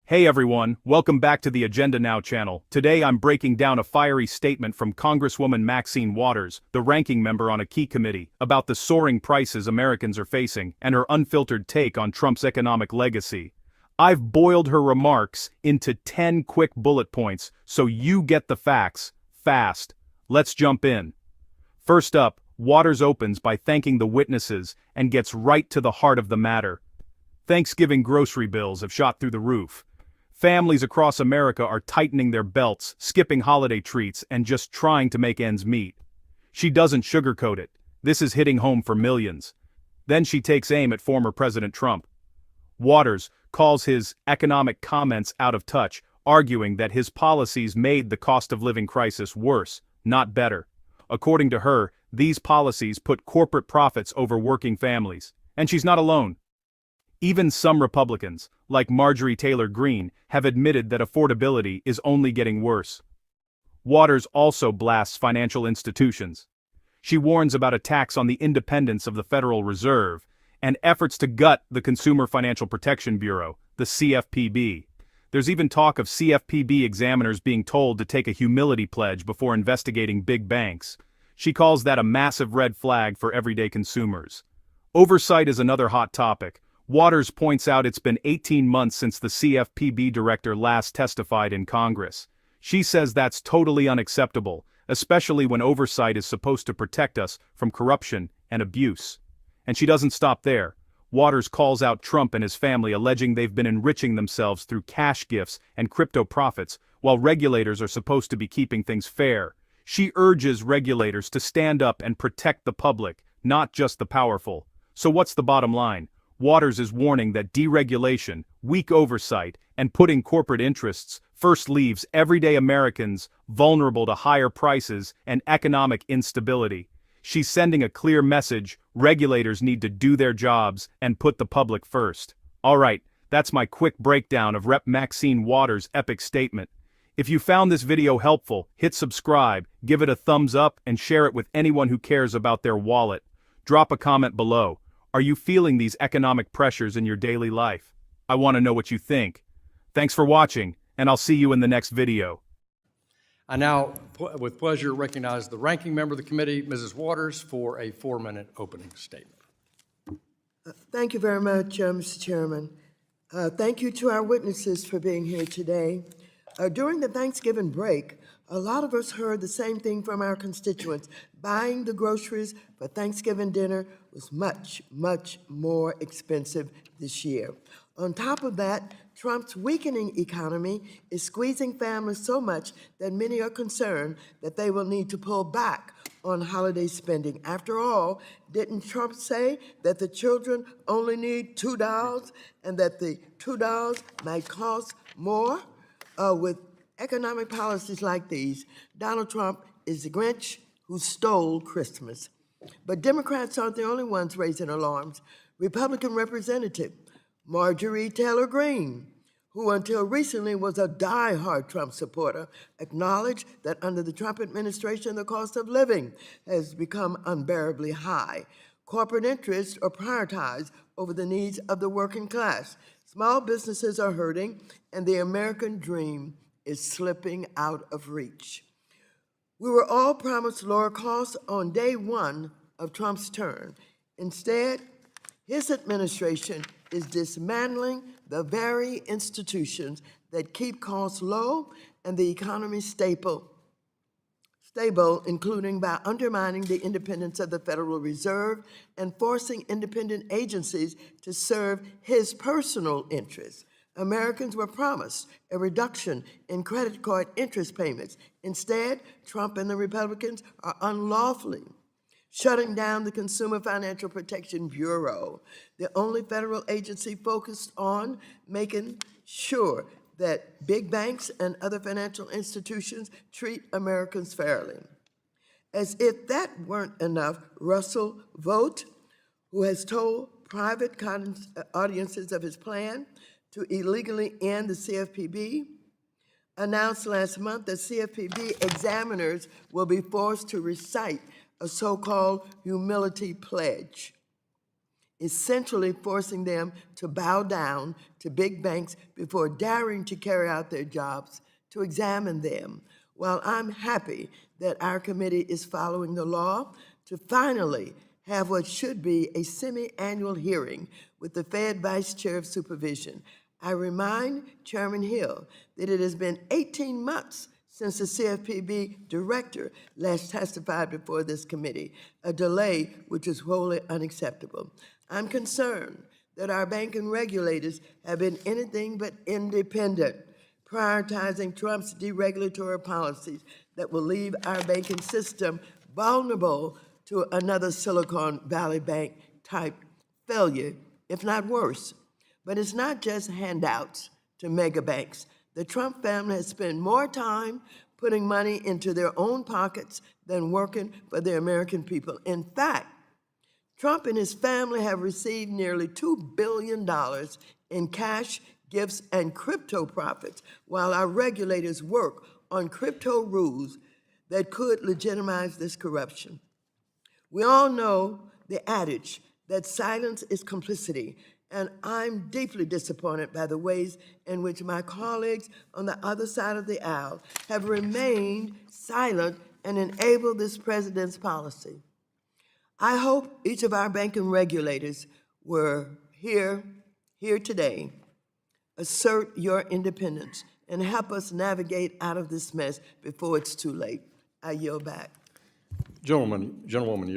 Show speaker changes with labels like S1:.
S1: Hey everyone, welcome back to the Agenda Now channel. Today I'm breaking down a fiery statement from Congresswoman Maxine Waters, the ranking member on a key committee, about the soaring prices Americans are facing and her unfiltered take on Trump's economic legacy. I've boiled her remarks into 10 quick bullet points so you get the facts, fast. Let's jump in. First up, Waters opens by thanking the witnesses and gets right to the heart of the matter. Thanksgiving grocery bills have shot through the roof. Families across America are tightening their belts, skipping holiday treats, and just trying to make ends meet. She doesn't sugarcoat it. This is hitting home for millions. Then she takes aim at former President Trump. Waters calls his economic comments out of touch, arguing that his policies made the cost of living crisis worse, not better. According to her, these policies put corporate profits over working families. And she's not alone. Even some Republicans, like Marjorie Taylor Greene, have admitted that affordability is only getting worse. Waters also blasts financial institutions. She warns about attacks on the independence of the Federal Reserve and efforts to gut the Consumer Financial Protection Bureau, the CFPB. There's even talk of CFPB examiners being told to take a humility pledge before investigating big banks. She calls that a massive red flag for everyday consumers. Oversight is another hot topic. Waters points out it's been 18 months since the CFPB director last testified in Congress. She says that's totally unacceptable, especially when oversight is supposed to protect us from corruption and abuse. And she doesn't stop there. Waters calls out Trump and his family, alleging they've been enriching themselves through cash gifts and crypto profits, while regulators are supposed to be keeping things fair. She urges regulators to stand up and protect the public, not just the powerful. So what's the bottom line? Waters is warning that deregulation, weak oversight, and putting corporate interests first leaves everyday Americans vulnerable to higher prices and economic instability. She's sending a clear message: regulators need to do their jobs and put the public first. Alright, that's my quick breakdown of Rep. Maxine Waters' epic statement. If you found this video helpful, hit subscribe, give it a thumbs up, and share it with anyone who cares about their wallet. Drop a comment below. Are you feeling these economic pressures in your daily life? I want to know what you think. Thanks for watching, and I'll see you in the next video.
S2: I now, with pleasure, recognize the ranking member of the committee, Mrs. Waters, for a 4-minute opening statement.
S3: Thank you very much, Mr. Chairman. Thank you to our witnesses for being here today. During the Thanksgiving break, a lot of us heard the same thing from our constituents. Buying the groceries for Thanksgiving dinner was much, much more expensive this year. On top of that, Trump's weakening economy is squeezing families so much that many are concerned that they will need to pull back on holiday spending. After all, didn't Trump say that the children only need $2 and that the $2 might cost more? With economic policies like these, Donald Trump is the Grinch who stole Christmas. But Democrats aren't the only ones raising alarms. Republican Representative Marjorie Taylor Greene, who until recently was a die-hard Trump supporter, acknowledged that under the Trump administration, the cost of living has become unbearably high. Corporate interests are prioritized over the needs of the working class. Small businesses are hurting, and the American dream is slipping out of reach. We were all promised lower costs on day one of Trump's term. Instead, his administration is dismantling the very institutions that keep costs low and the economy stable, including by undermining the independence of the Federal Reserve and forcing independent agencies to serve his personal interests. Americans were promised a reduction in credit card interest payments. Instead, Trump and the Republicans are unlawfully shutting down the Consumer Financial Protection Bureau, the only federal agency focused on making sure that big banks and other financial institutions treat Americans fairly. As if that weren't enough, Russell Vought, who has told private audiences of his plan to illegally end the CFPB, announced last month that CFPB examiners will be forced to recite a so-called humility pledge. essentially forcing them to bow down to big banks before daring to carry out their jobs, to examine them. While I'm happy that our committee is following the law, to finally have what should be a semi-annual hearing with the Fed Vice Chair of Supervision, I remind Chairman Hill that it has been 18 months since the CFPB director last testified before this committee, a delay which is wholly unacceptable. I'm concerned that our banking regulators have been anything but independent, prioritizing Trump's deregulatory policies that will leave our banking system vulnerable to another Silicon Valley Bank type failure, if not worse. But it's not just handouts to mega banks. The Trump family has spent more time putting money into their own pockets than working for the American people. In fact, Trump and his family have received nearly $2 billion in cash, gifts, and crypto profits, while our regulators work on crypto rules that could legitimize this corruption. We all know the adage that silence is complicity, and I'm deeply disappointed by the ways in which my colleagues on the other side of the aisle have remained silent and enabled this president's policy. I hope each of our banking regulators were here today, assert your independence, and help us navigate out of this mess before it's too late. I yield back.
S2: Gentlewoman,